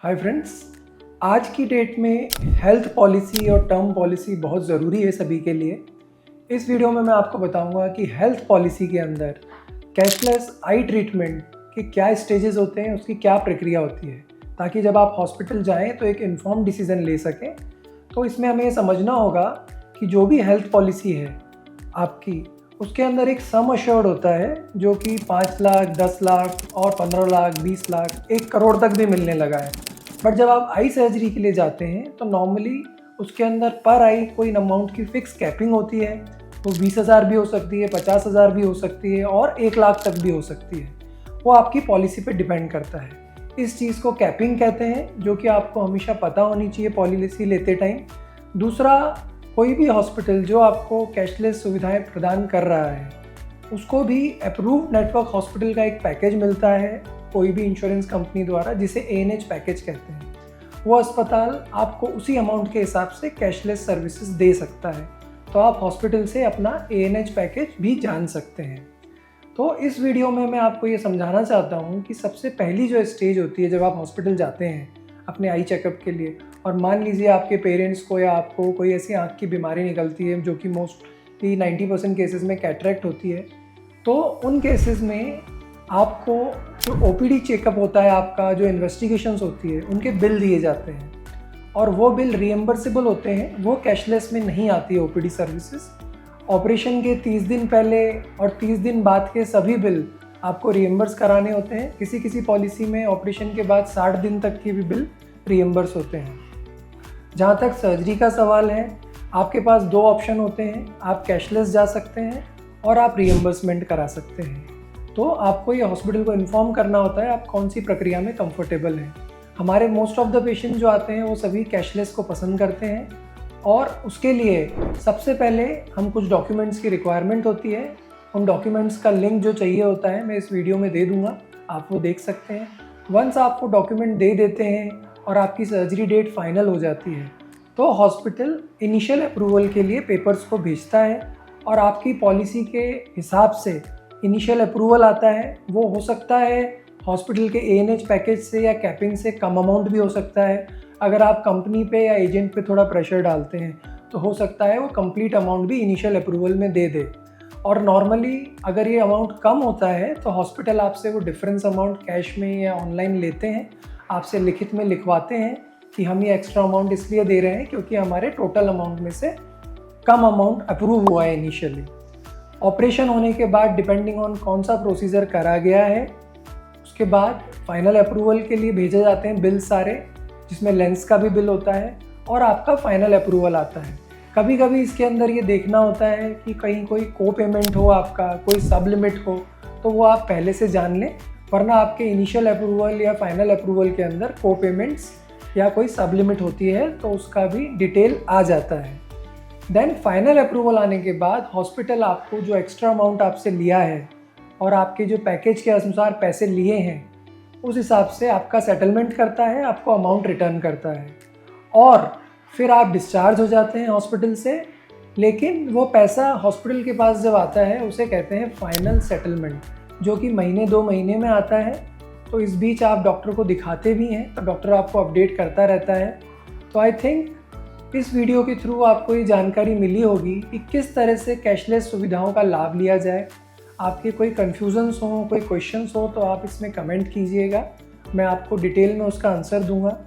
Hi friends, आज की date में हेल्थ पॉलिसी और टर्म पॉलिसी बहुत ज़रूरी है सभी के लिए। इस वीडियो में मैं आपको बताऊंगा कि हेल्थ पॉलिसी के अंदर कैशलेस आई ट्रीटमेंट के क्या स्टेजेस होते हैं, उसकी क्या प्रक्रिया होती है, ताकि जब आप हॉस्पिटल जाएं तो एक इन्फॉर्म डिसीज़न ले सकें। तो इसमें हमें ये समझना होगा कि जो भी हेल्थ पॉलिसी है आपकी, उसके अंदर एक सम अश्योर्ड होता है जो कि 5 लाख, 10 लाख और 15 लाख, 20 लाख, 1 करोड़ तक भी मिलने लगा है। बट जब आप आई सर्जरी के लिए जाते हैं तो नॉर्मली उसके अंदर पर आई कोई अमाउंट की फ़िक्स कैपिंग होती है। वो 20,000 भी हो सकती है, 50,000 भी हो सकती है और 1 लाख तक भी हो सकती है। वो आपकी पॉलिसी पे डिपेंड करता है। इस चीज़ को कैपिंग कहते हैं, जो कि आपको हमेशा पता होनी चाहिए पॉलिसी लेते टाइम। दूसरा, कोई भी हॉस्पिटल जो आपको कैशलेस सुविधाएं प्रदान कर रहा है, उसको भी अप्रूव्ड नेटवर्क हॉस्पिटल का एक पैकेज मिलता है कोई भी इंश्योरेंस कंपनी द्वारा, जिसे ANH पैकेज कहते हैं। वो अस्पताल आपको उसी अमाउंट के हिसाब से कैशलेस सर्विसेज दे सकता है, तो आप हॉस्पिटल से अपना ANH पैकेज भी जान सकते हैं। तो इस वीडियो में मैं आपको ये समझाना चाहता हूँ कि सबसे पहली जो स्टेज होती है जब आप हॉस्पिटल जाते हैं अपने आई चेकअप के लिए, और मान लीजिए आपके पेरेंट्स को या आपको कोई ऐसी आँख की बीमारी निकलती है जो कि मोस्टली 90% केसेस में कैटरेक्ट होती है, तो उन केसेस में आपको जो OPD चेकअप होता है, आपका जो इन्वेस्टिगेशंस होती है, उनके बिल दिए जाते हैं और वो बिल रिएम्बर्सेबल होते हैं। वो कैशलेस में नहीं आती है OPD सर्विसेज। ऑपरेशन के 30 दिन पहले और 30 दिन बाद के सभी बिल आपको रिएम्बर्स कराने होते हैं। किसी किसी पॉलिसी में ऑपरेशन के बाद 60 दिन तक के भी बिल रिएम्बर्स होते हैं। जहाँ तक सर्जरी का सवाल है, आपके पास 2 ऑप्शन होते हैं। आप कैशलेस जा सकते हैं और आप रिएम्बर्समेंट करा सकते हैं। तो आपको ये हॉस्पिटल को इन्फॉर्म करना होता है आप कौन सी प्रक्रिया में कंफर्टेबल हैं। हमारे मोस्ट ऑफ द पेशेंट जो आते हैं वो सभी कैशलेस को पसंद करते हैं, और उसके लिए सबसे पहले हम कुछ डॉक्यूमेंट्स की रिक्वायरमेंट होती है। उन डॉक्यूमेंट्स का लिंक जो चाहिए होता है मैं इस वीडियो में दे दूँगा, आप वो देख सकते हैं। वंस आप वो डॉक्यूमेंट दे देते हैं और आपकी सर्जरी डेट फाइनल हो जाती है, तो हॉस्पिटल इनिशियल अप्रूवल के लिए पेपर्स को भेजता है और आपकी पॉलिसी के हिसाब से इनिशियल अप्रूवल आता है। वो हो सकता है हॉस्पिटल के ANH पैकेज से या कैपिंग से कम अमाउंट भी हो सकता है। अगर आप कंपनी पे या एजेंट पे थोड़ा प्रेशर डालते हैं तो हो सकता है वो कंप्लीट अमाउंट भी इनिशियल अप्रूवल में दे दे। और नॉर्मली अगर ये अमाउंट कम होता है तो हॉस्पिटल आपसे वो डिफरेंस अमाउंट कैश में या ऑनलाइन लेते हैं, आपसे लिखित में लिखवाते हैं कि हम ये एक्स्ट्रा अमाउंट इसलिए दे रहे हैं क्योंकि हमारे टोटल अमाउंट में से कम अमाउंट अप्रूव हुआ है इनिशियली। ऑपरेशन होने के बाद डिपेंडिंग ऑन कौन सा प्रोसीजर करा गया है, उसके बाद फाइनल अप्रूवल के लिए भेजे जाते हैं बिल सारे, जिसमें लेंस का भी बिल होता है और आपका फाइनल अप्रूवल आता है। कभी कभी इसके अंदर ये देखना होता है कि कहीं कोई को पेमेंट हो, आपका कोई सब लिमिट हो, तो वो आप पहले से जान लें, वरना आपके इनिशियल अप्रूवल या फाइनल अप्रूवल के अंदर को पेमेंट्स या कोई सब लिमिट होती है तो उसका भी डिटेल आ जाता है। देन फाइनल अप्रूवल आने के बाद हॉस्पिटल आपको जो एक्स्ट्रा अमाउंट आपसे लिया है और आपके जो पैकेज के अनुसार पैसे लिए हैं, उस हिसाब से आपका सेटलमेंट करता है, आपको अमाउंट रिटर्न करता है और फिर आप डिस्चार्ज हो जाते हैं हॉस्पिटल से। लेकिन वो पैसा हॉस्पिटल के पास जब आता है उसे कहते हैं फाइनल सेटलमेंट, जो कि महीने 2 महीने में आता है। तो इस बीच आप डॉक्टर को दिखाते भी हैं तो डॉक्टर आपको अपडेट करता रहता है। तो आई थिंक इस वीडियो के थ्रू आपको ये जानकारी मिली होगी कि किस तरह से कैशलेस सुविधाओं का लाभ लिया जाए। आपके कोई कन्फ्यूजन्स हो, कोई क्वेश्चंस हो तो आप इसमें कमेंट कीजिएगा, मैं आपको डिटेल में उसका आंसर दूंगा।